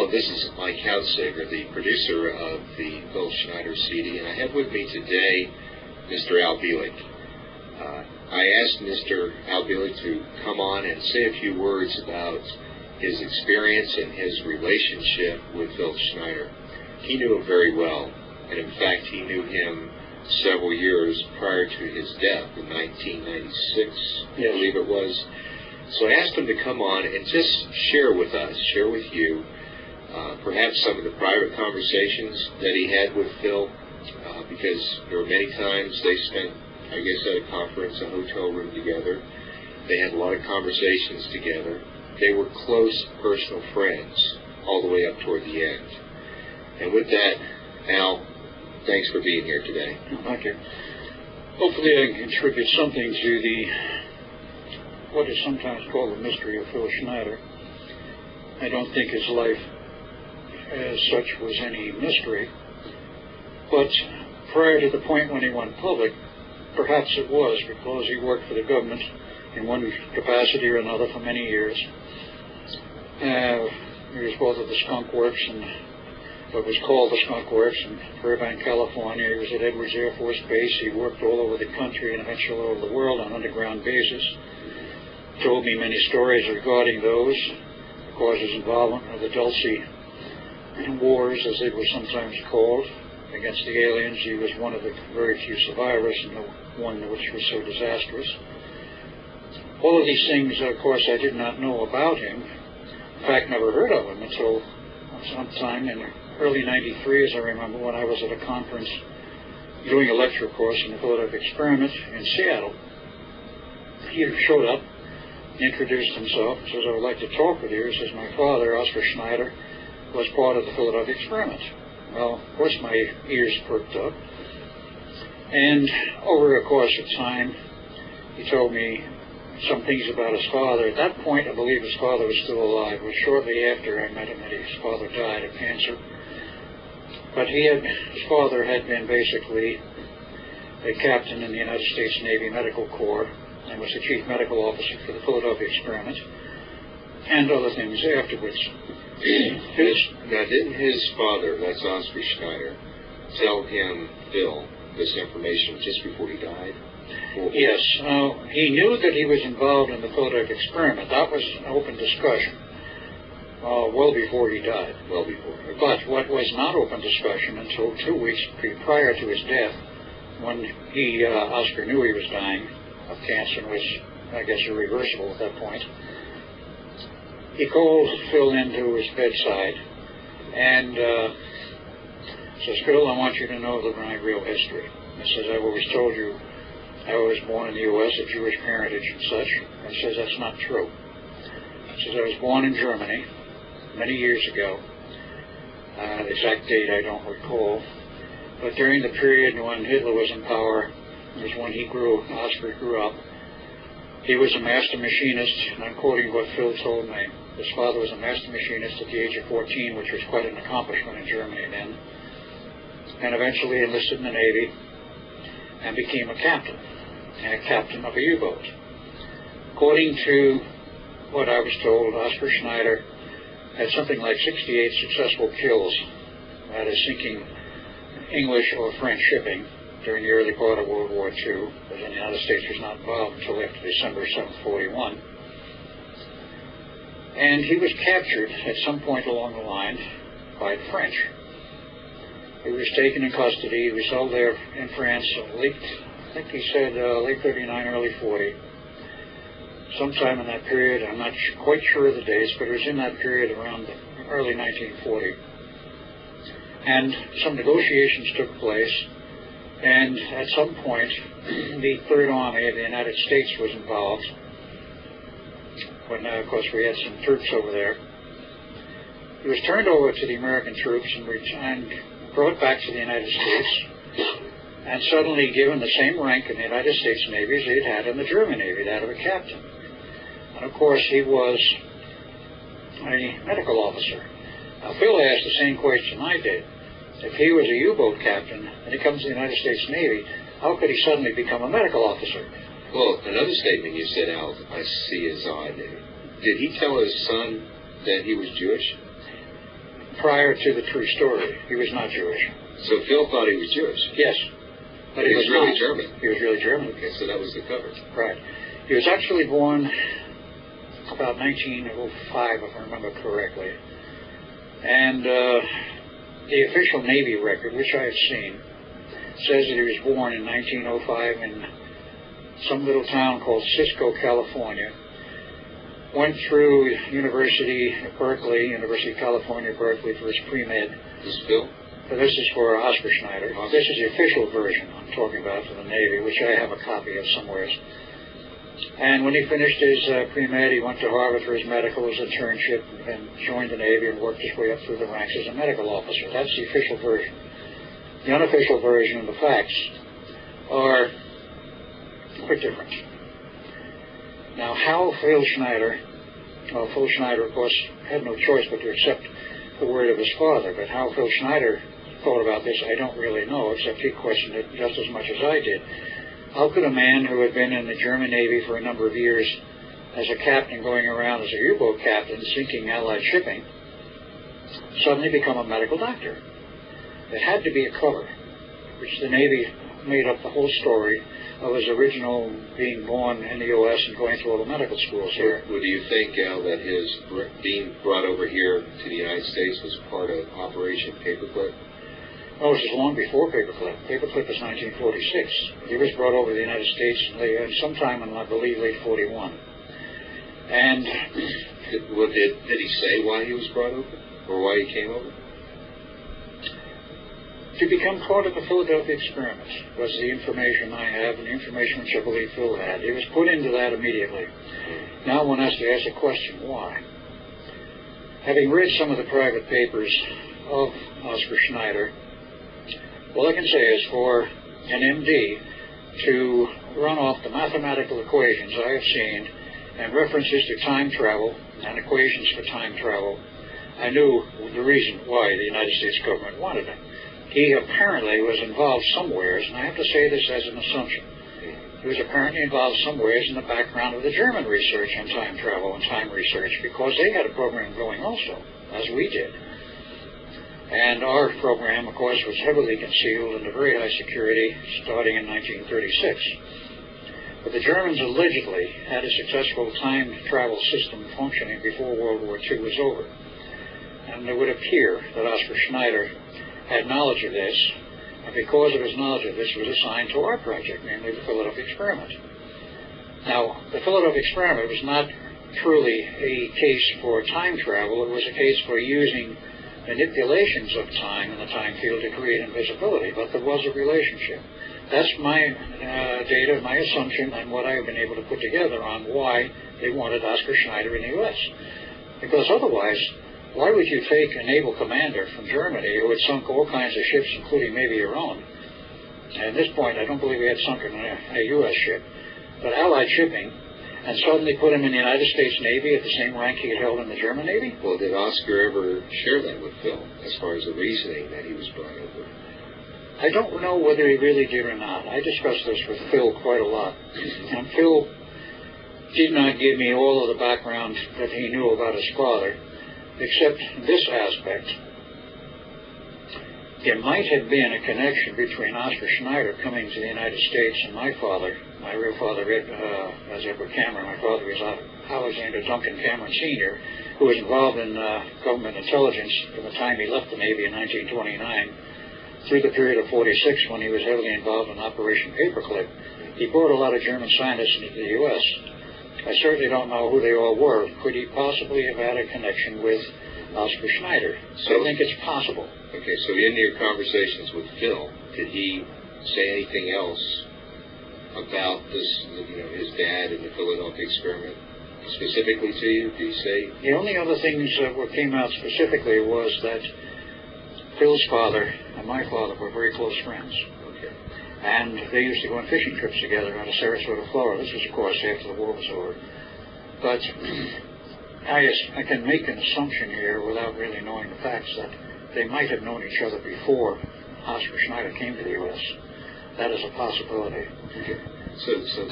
Hello, this is Mike Houtzager, the producer of the Phil Schneider CD, and I have with me today Mr. Al Bielek. I asked Mr. Al Bielek to come on and say a few words about his experience and his relationship with Phil Schneider. He knew him very well, and in fact he knew him several years prior to his death in 1996, I believe it was. So I asked him to come on and just share with us, share with you, perhaps some of the private conversations that he had with Phil, because there were many times they spent, I guess, at a conference, a hotel room together. They had a lot of conversations together. They were close personal friends all the way up toward the end. And with that, Al, thanks for being here today. Thank you. Hopefully I can contribute something to what is sometimes called the mystery of Phil Schneider. I don't think his life as such was any mystery, but prior to the point when he went public, perhaps it was, because he worked for the government in one capacity or another for many years. He was both at the Skunk Works and what was called the Skunk Works in Burbank, California. He was at Edwards Air Force Base. He worked all over the country and eventually all over the world on underground bases. Told me many stories regarding those. Of course, his involvement with the Dulce-Wars, as they were sometimes called, against the aliens. He was one of the very few survivors, and the one which was so disastrous. All of these things, of course, I did not know about him. In fact, never heard of him until sometime in early '93, as I remember, when I was at a conference doing a lecture course in the Philadelphia Experiment in Seattle. He showed up, introduced himself, says, "I would like to talk with you." He says, "My father, Oscar Schneider, was part of the Philadelphia Experiment." Well, of course, my ears perked up. And over a course of time, he told me some things about his father. At that point, I believe his father was still alive. It was shortly after I met him that his father died of cancer. But his father had been basically a captain in the United States Navy Medical Corps and was the chief medical officer for the Philadelphia Experiment and other things afterwards. Now, didn't his father, that's Oscar Schneider, tell him, Phil, this information just before he died? Yes. He knew that he was involved in the Philadelphia Experiment. That was an open discussion well before he died. Well before. But what was not open discussion until 2 weeks prior to his death, when Oscar knew he was dying of cancer and was, I guess, irreversible at that point, he called Phil into his bedside and says, "Phil, I want you to know my real history." He says, "I've always told you I was born in the U.S., of Jewish parentage and such." And he says, "That's not true." He says, "I was born in Germany many years ago. The exact date I don't recall. But during the period when Hitler was in power, was when Oscar grew up. He was a master machinist, and I'm quoting what Phil told me. His father was a master machinist at the age of 14, which was quite an accomplishment in Germany then, and eventually enlisted in the Navy and became a captain of a U-boat. According to what I was told, Oscar Schneider had something like 68 successful kills at a sinking English or French shipping during the early part of World War II, because the United States was not involved until after December 7, 1941. And he was captured at some point along the line by the French. He was taken in custody. He was held there in France late 39, early 40. Sometime in that period, I'm not quite sure of the dates, but it was in that period around early 1940. And some negotiations took place, and at some point, the Third Army of the United States was involved, when, of course, we had some troops over there. He was turned over to the American troops and brought back to the United States, and suddenly given the same rank in the United States Navy as he had in the German Navy, that of a captain. And, of course, he was a medical officer. Now, Phil asked the same question I did. If he was a U-boat captain and he comes to the United States Navy, how could he suddenly become a medical officer? Well, another statement you said, Al, I see as odd. Did he tell his son that he was Jewish? prior to the true story. He was not Jewish. So Phil thought he was Jewish. Yes. But he was really not. German. He was really German. Okay, so that was the cover. Right. He was actually born about 1905, if I remember correctly. And the official Navy record, which I have seen, says that he was born in 1905 in some little town called Cisco, California. Went through University of California, Berkeley for his pre-med. This is Phil? This is for Oscar Schneider. This is the official version I'm talking about for the Navy, which I have a copy of somewhere. And when he finished his pre-med, he went to Harvard for his medical, his internship, and joined the Navy and worked his way up through the ranks as a medical officer. That's the official version. The unofficial version and the facts are quite different. Now, how Phil Schneider, of course, had no choice but to accept the word of his father, but how Phil Schneider thought about this, I don't really know, except he questioned it just as much as I did. How could a man who had been in the German Navy for a number of years as a captain going around as a U-boat captain sinking Allied shipping suddenly become a medical doctor? It had to be a cover, which the Navy made up the whole story of his original being born in the U.S. and going to all the medical schools here. Well, do you think, Al, that his being brought over here to the United States was part of Operation Paperclip? Oh, this is long before Paperclip. Paperclip is 1946. He was brought over to the United States sometime in, I believe, late 41. And did he say why he was brought over, or why he came over? To become part of the Philadelphia experiment was the information I have and the information which I believe Phil had. He was put into that immediately. Now one has to ask the question, why? Having read some of the private papers of Oscar Schneider, all I can say is for an MD to run off the mathematical equations I have seen and references to time travel and equations for time travel, I knew the reason why the United States government wanted him. He apparently was involved somewhere, and I have to say this as an assumption. He was apparently involved somewhere in the background of the German research on time travel and time research, because they had a program going also, as we did. And our program, of course, was heavily concealed under very high security starting in 1936. But the Germans allegedly had a successful time travel system functioning before World War II was over. And it would appear that Oscar Schneider had knowledge of this, and because of his knowledge of this, was assigned to our project, namely the Philadelphia Experiment. Now, the Philadelphia Experiment was not truly a case for time travel. It was a case for using manipulations of time in the time field to create invisibility, but there was a relationship. That's my data, my assumption, and what I have been able to put together on why they wanted Oscar Schneider in the U.S. Because otherwise, why would you take a naval commander from Germany who had sunk all kinds of ships, including maybe your own? And at this point, I don't believe he had sunk a U.S. ship, but Allied shipping, and suddenly put him in the United States Navy at the same rank he had held in the German Navy? Well, did Oscar ever share that with Phil, as far as the reasoning that he was brought over? I don't know whether he really did or not. I discussed this with Phil quite a lot. And Phil did not give me all of the background that he knew about his father, except this aspect. There might have been a connection between Oscar Schneider coming to the United States and my father. My real father, as Edward Cameron. My father was Alexander Duncan Cameron Sr., who was involved in government intelligence from the time he left the Navy in 1929 through the period of 46 when he was heavily involved in Operation Paperclip. He brought a lot of German scientists into the U.S. I certainly don't know who they all were. Could he possibly have had a connection with Oscar Schneider? So I think it's possible. Okay, so in your conversations with Phil, did he say anything else about this, his dad and the Philadelphia experiment specifically to you? Did he say? The only other things that came out specifically was that Phil's father and my father were very close friends. Okay. And they used to go on fishing trips together out of Sarasota, Florida. This was, of course, after the war was over. But I can make an assumption here without really knowing the facts that they might have known each other before Oscar Schneider came to the U.S. That is a possibility. Okay. So